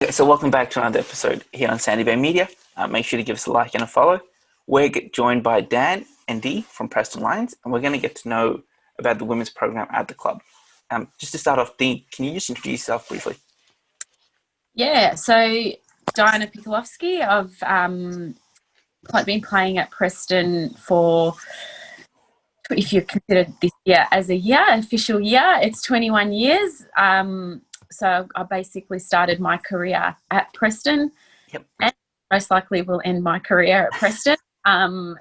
Okay, so welcome back to another episode here on Sandy Bay Media. Make sure to give us a like and a follow. We're joined by Dan and Dee from Preston Lions, and we're going to get to know about the women's program at the club. Just to start off, Dee, can you just introduce yourself briefly? Yeah, so Diana Pikolowski. I've been playing at Preston for, if you consider this year as a official year, it's 21 years. So I basically started my career at Preston, Yep. and most likely will end my career at Preston.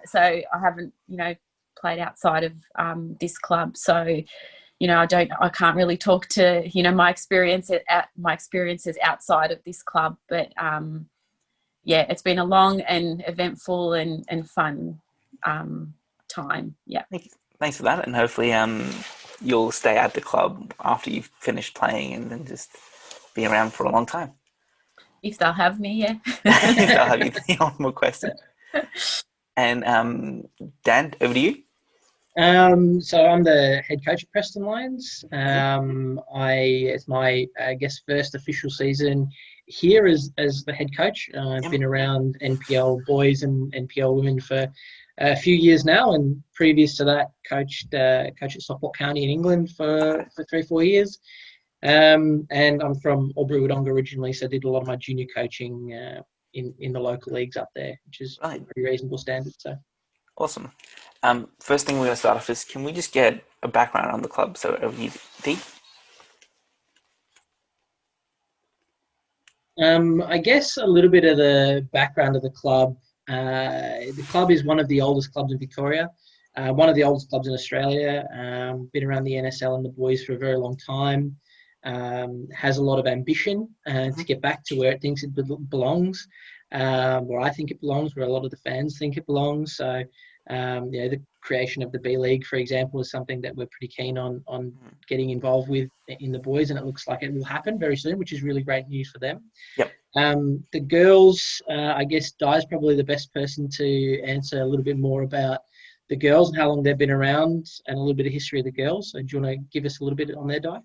So I haven't, played outside of this club. So I can't really talk to, my experiences outside of this club. But it's been a long and eventful and fun time. Yeah. Thanks for that, and hopefully you'll stay at the club after you've finished playing and then just be around for a long time. If they'll have me, yeah. If they'll have you. One more question. And Dan, over to you. So I'm the head coach at Preston Lions. It's my first official season here as the head coach. I've been around NPL boys and NPL women for a few years now, and previous to that, coached at Stockport County in England for 3-4 years. And I'm from Albury-Wodonga originally, so I did a lot of my junior coaching in the local leagues up there, which is a pretty reasonable standard. So awesome. First thing we're going to start off is, can we just get a background on the club? So over to you, Dee. I guess a little bit of the background of the club. The club is one of the oldest clubs in Victoria, one of the oldest clubs in Australia. Been around the NSL and the boys for a very long time. Has a lot of ambition to get back to where it thinks it belongs, where I think it belongs, where a lot of the fans think it belongs. So, the creation of the B League, for example, is something that we're pretty keen on getting involved with in the boys, and it looks like it will happen very soon, which is really great news for them. Yep. The girls, I guess Di's probably the best person to answer a little bit more about the girls and how long they've been around and a little bit of history of the girls. So do you want to give us a little bit on their, Di?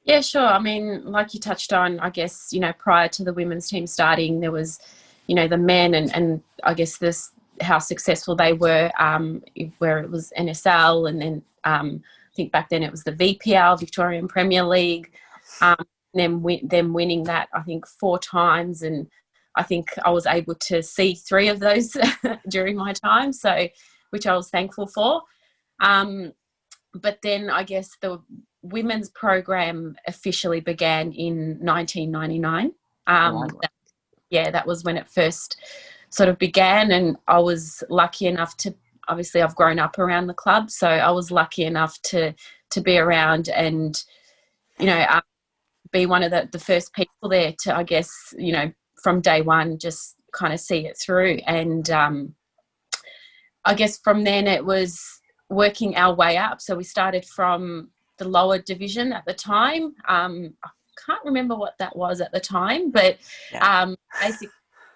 Yeah, sure. I mean, like you touched on, I guess, prior to the women's team starting, there was, the men and I guess how successful they were, where it was NSL, and then I think back then it was the VPL, Victorian Premier League, them winning that, I think, 4 times, and I think I was able to see 3 of those during my time, so which I was thankful for. But then I guess the women's program officially began in 1999. That was when it first sort of began, and I was lucky enough to, obviously I've grown up around the club, so I was lucky enough to be around and, be one of the first people there to, I guess, from day one, just kind of see it through. And I guess from then it was working our way up. So we started from the lower division at the time. I can't remember what that was at the time, but basically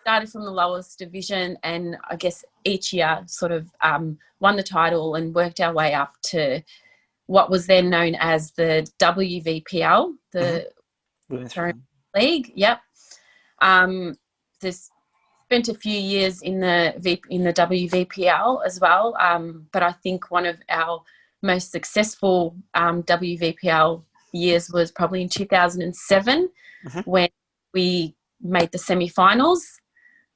started from the lowest division, and I guess each year sort of won the title and worked our way up to what was then known as the WVPL, the Women's League. Yep. There's spent a few years in the WVPL as well, but I think one of our most successful WVPL years was probably in 2007 when we made the semi-finals.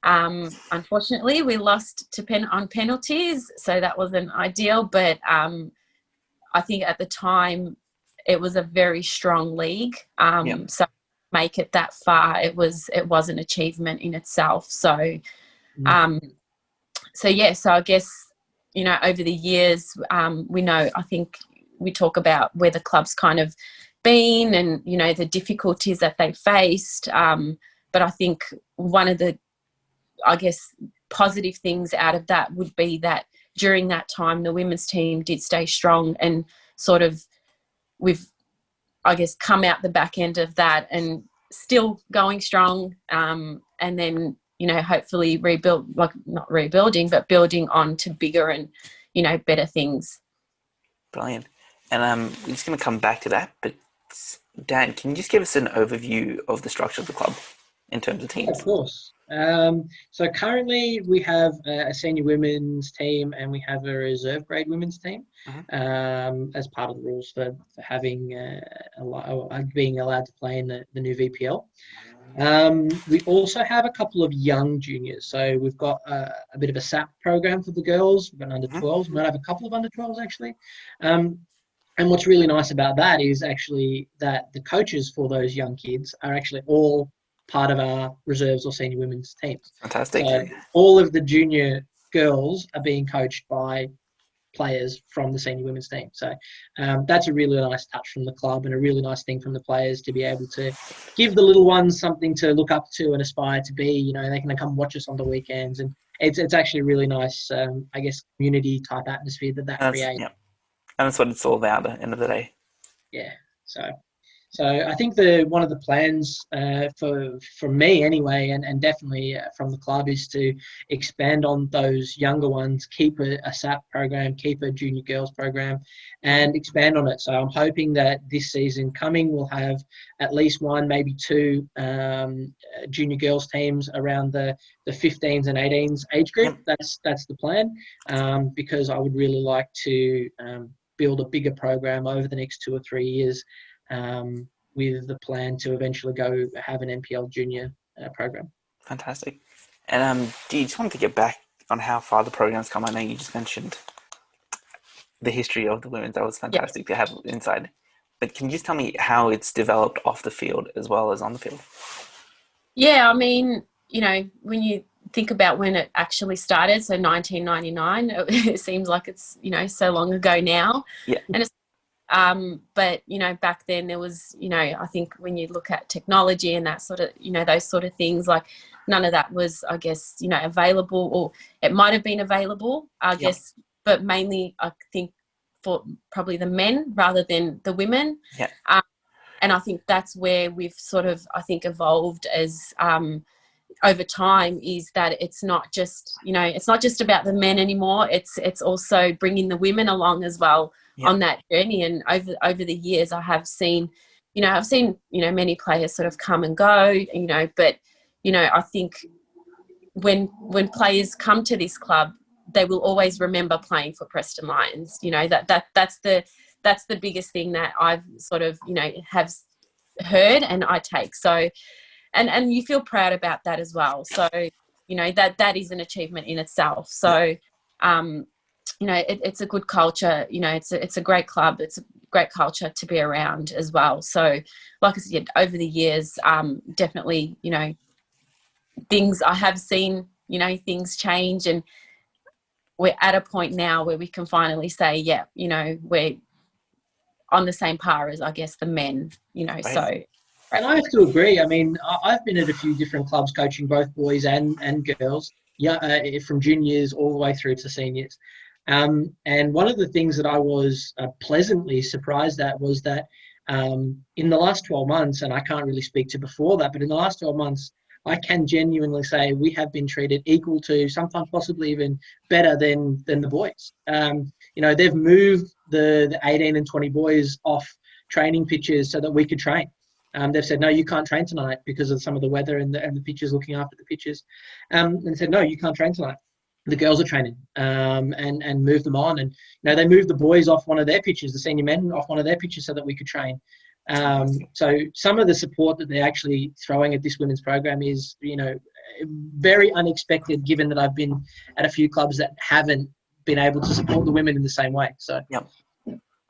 Unfortunately, we lost on penalties, so that wasn't ideal, but I think at the time it was a very strong league. So make it that far, it was an achievement in itself. So so I guess, over the years, we know, I think we talk about where the club's kind of been and, the difficulties that they faced. But I think one of the, I guess, positive things out of that would be that during that time, the women's team did stay strong, and sort of we've, I guess, come out the back end of that and still going strong. And then, hopefully not rebuilding, but building on to bigger and, better things. Brilliant. And we're just going to come back to that, but Dan, can you just give us an overview of the structure of the club? in terms of Yeah, teams? of course. So currently we have a senior women's team and we have a reserve grade women's team as part of the rules for having being allowed to play in the new VPL. We also have a couple of young juniors. So we've got a bit of a SAP program for the girls. We've got an under 12s. We might have a couple of under 12s actually. And what's really nice about that is actually that the coaches for those young kids are actually all part of our reserves or senior women's teams. Fantastic. So all of the junior girls are being coached by players from the senior women's team. So that's a really nice touch from the club and a really nice thing from the players to be able to give the little ones something to look up to and aspire to be. You know, they can come watch us on the weekends, and it's actually a really nice, I guess, community type atmosphere that creates. Yeah. And that's what it's all about at the end of the day. Yeah. So I think one of the plans for me anyway, and definitely from the club, is to expand on those younger ones, keep a SAP program, keep a junior girls program, and expand on it. So I'm hoping that this season coming we'll have at least one, maybe two junior girls teams around the 15s and 18s age group. Yep. That's the plan, because I would really like to build a bigger program over the next 2 or 3 years. With the plan to eventually go have an NPL junior program. Fantastic. And do you just want to get back on how far the program's come? I know you just mentioned the history of the women's. That was fantastic to have inside. But can you just tell me how it's developed off the field as well as on the field? Yeah, I mean, you know, when you think about when it actually started, so 1999, it seems like it's, you know, so long ago now. Yeah. And it's but, you know, back then there was, you know, I think when you look at technology and that sort of, you know, those sort of things, like none of that was, I guess, you know, available, or it might have been available, I guess, but mainly I think for probably the men rather than the women. Yeah. And I think that's where we've sort of, I think, evolved as over time, is that it's not just, you know, it's not just about the men anymore. It's also bringing the women along as well. Yep. On that journey. And over the years I have seen, you know, many players sort of come and go, you know, but, you know, I think when players come to this club, they will always remember playing for Preston Lions. You know, that's the biggest thing that I've sort of, you know, have heard and I take. So, and you feel proud about that as well. So, you know, that is an achievement in itself. So, you know, it's a good culture. You know, it's a great club. It's a great culture to be around as well. So, like I said, over the years, definitely, you know, things I have seen, you know, things change, and we're at a point now where we can finally say, yeah, you know, we're on the same par as, I guess, the men, you know. Right. So. And I have to agree. I mean, I've been at a few different clubs coaching both boys and girls, from juniors all the way through to seniors. And one of the things that I was pleasantly surprised at was that in the last 12 months, and I can't really speak to before that, but in the last 12 months, I can genuinely say we have been treated equal to, sometimes possibly even better than the boys. You know, they've moved the 18 and 20 boys off training pitches so that we could train. They've said, no, you can't train tonight because of some of the weather and the pitchers looking after the pitches. And said, no, you can't train tonight. The girls are training, and move them on. And, you know, they moved the boys off one of their pitches, the senior men off one of their pitches so that we could train. So some of the support that they're actually throwing at this women's program is, you know, very unexpected, given that I've been at a few clubs that haven't been able to support the women in the same way. So, yep.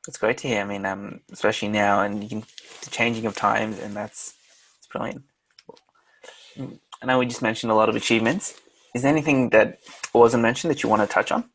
That's great to hear. I mean, especially now and the changing of times, and it's brilliant. I know we just mentioned a lot of achievements. Is there anything that wasn't mentioned that you want to touch on?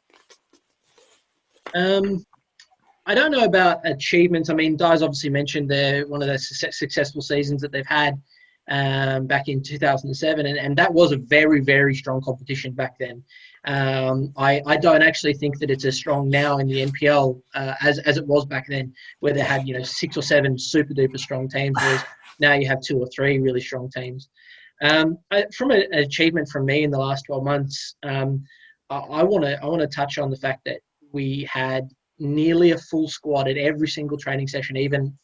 I don't know about achievements. I mean, Di's obviously mentioned one of the successful seasons that they've had back in 2007, and that was a very, very strong competition back then. I don't actually think that it's as strong now in the NPL as it was back then, where they had, you know, 6 or 7 super duper strong teams, whereas now you have 2 or 3 really strong teams. From an achievement from me in the last 12 months, I want to touch on the fact that we had nearly a full squad at every single training session, even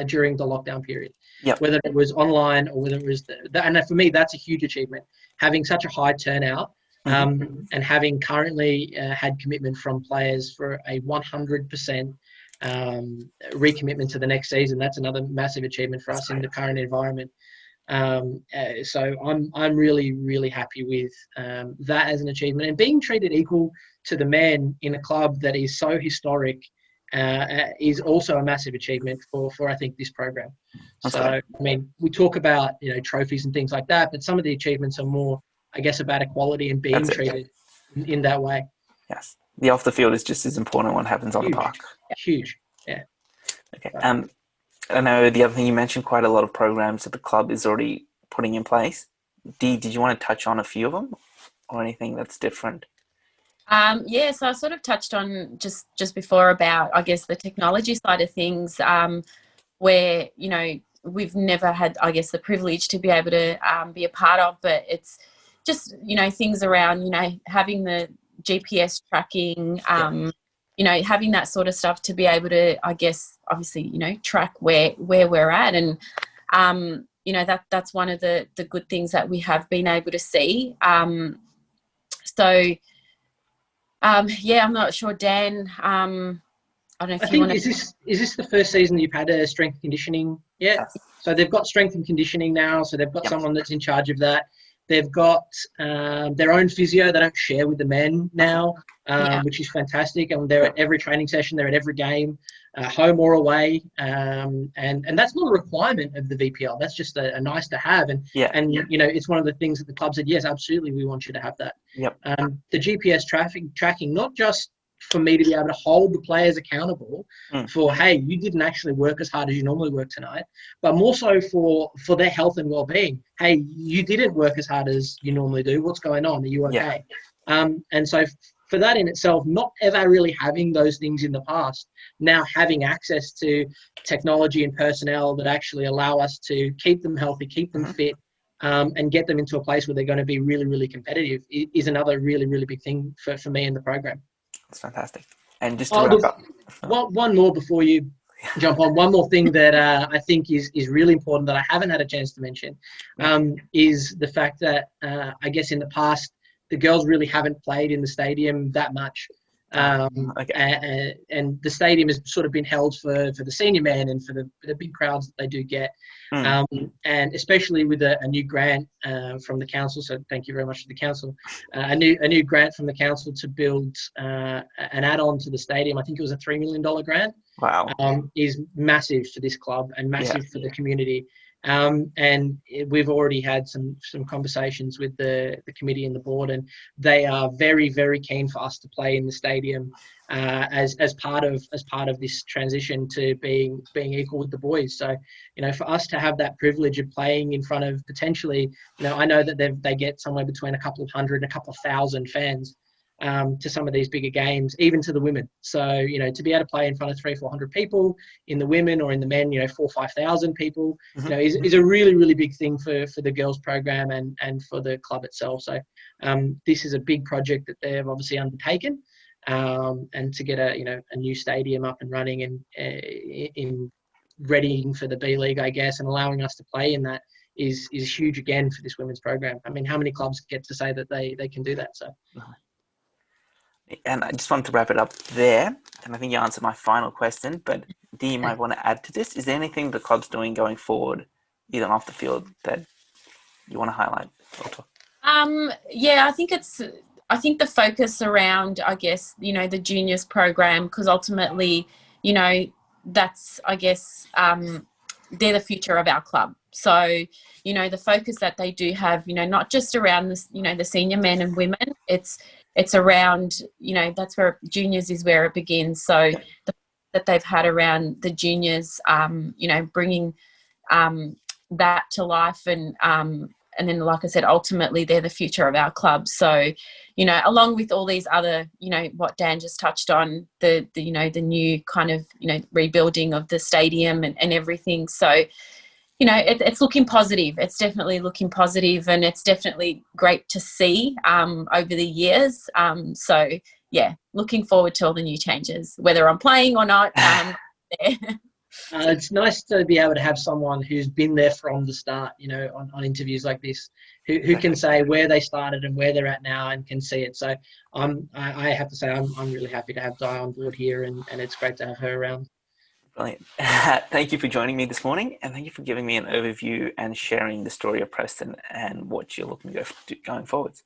during the lockdown period. Yep. Whether it was online or whether it was and for me, that's a huge achievement. Having such a high turnout, and having currently had commitment from players for a 100% recommitment to the next season. That's another massive achievement for us in the current environment. So I'm really, really happy with that as an achievement, and being treated equal to the men in a club that is so historic is also a massive achievement for I think this program. So I mean, we talk about trophies and things like that, but some of the achievements are more, I guess, about equality and being treated in that way. Yes, the off the field is just as important what happens on the park. Huge, yeah. Okay. I know the other thing you mentioned, quite a lot of programs that the club is already putting in place. Did you want to touch on a few of them, or anything that's different? Yeah, so I sort of touched on just before about, I guess, the technology side of things, where we've never had, I guess, the privilege to be able to be a part of, but it's just things around having the GPS tracking, having that sort of stuff to be able to, I guess, obviously track where we're at, and that's one of the good things that we have been able to see. Yeah, I'm not sure, Dan. I don't know if you want to. Is this the first season you've had a strength and conditioning yet? Yes. So they've got strength and conditioning now. So they've got someone that's in charge of that. They've got their own physio. They don't share with the men now, which is fantastic. And they're at every training session. They're at every game, home or away. And that's not a requirement of the VPL. That's just a nice to have. And it's one of the things that the club said, yes, absolutely, we want you to have that. Yep. The GPS tracking, not just for me to be able to hold the players accountable for, hey, you didn't actually work as hard as you normally work tonight, but more so for their health and well-being. Hey, you didn't work as hard as you normally do. What's going on? Are you okay? And so for that in itself, not ever really having those things in the past, now having access to technology and personnel that actually allow us to keep them healthy, keep them fit, and get them into a place where they're going to be really, really competitive is another really, really big thing for me in the program. That's fantastic. And just to wrap up. One more before you jump on. One more thing that I think is really important that I haven't had a chance to mention is the fact that I guess in the past, the girls really haven't played in the stadium that much. And the stadium has sort of been held for the senior men and for the big crowds that they do get. And especially with a new grant from the council, so thank you very much to the council, a new grant from the council to build an add-on to the stadium. I think it was a $3 million grant. Wow. Is massive for this club and massive for the community. And we've already had some conversations with the committee and the board, and they are very, very keen for us to play in the stadium as part of this transition to being equal with the boys. So, for us to have that privilege of playing in front of potentially, I know that they get somewhere between a couple of hundred and a couple of thousand fans to some of these bigger games, even to the women. So, to be able to play in front of 300-400 people in the women, or in the men, 4,000 or 5,000 people, is a really, really big thing for the girls program and for the club itself. So this is a big project that they've obviously undertaken, and to get a new stadium up and running and in readying for the B League, I guess, and allowing us to play in that is huge again for this women's program. I mean, how many clubs get to say that they can do that? So. And I just wanted to wrap it up there. And I think you answered my final question, but Dee, you might want to add to this. Is there anything the club's doing going forward, either off the field, that you want to highlight? Yeah, I think the focus around, I guess, the juniors program, because ultimately, that's, I guess, they're the future of our club. So, the focus that they do have, not just around this, the senior men and women, it's around, that's where juniors is where it begins. So that they've had around the juniors, bringing that to life, and then, like I said, ultimately they're the future of our club. So, along with all these other, what Dan just touched on, the new kind of, rebuilding of the stadium and everything. So, it's looking positive. It's definitely looking positive, and it's definitely great to see over the years. So, yeah, looking forward to all the new changes, whether I'm playing or not. It's nice to be able to have someone who's been there from the start, on interviews like this, who can say where they started and where they're at now and can see it. So I have to say I'm really happy to have Di on board here, and it's great to have her around. Brilliant. Thank you for joining me this morning, and thank you for giving me an overview and sharing the story of Preston and what you're looking to do going forwards.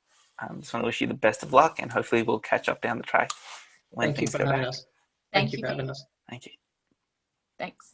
Just want to wish you the best of luck, and hopefully we'll catch up down the track when Thank you things for go having back. us. Thank you for having us. Thank you. Thanks.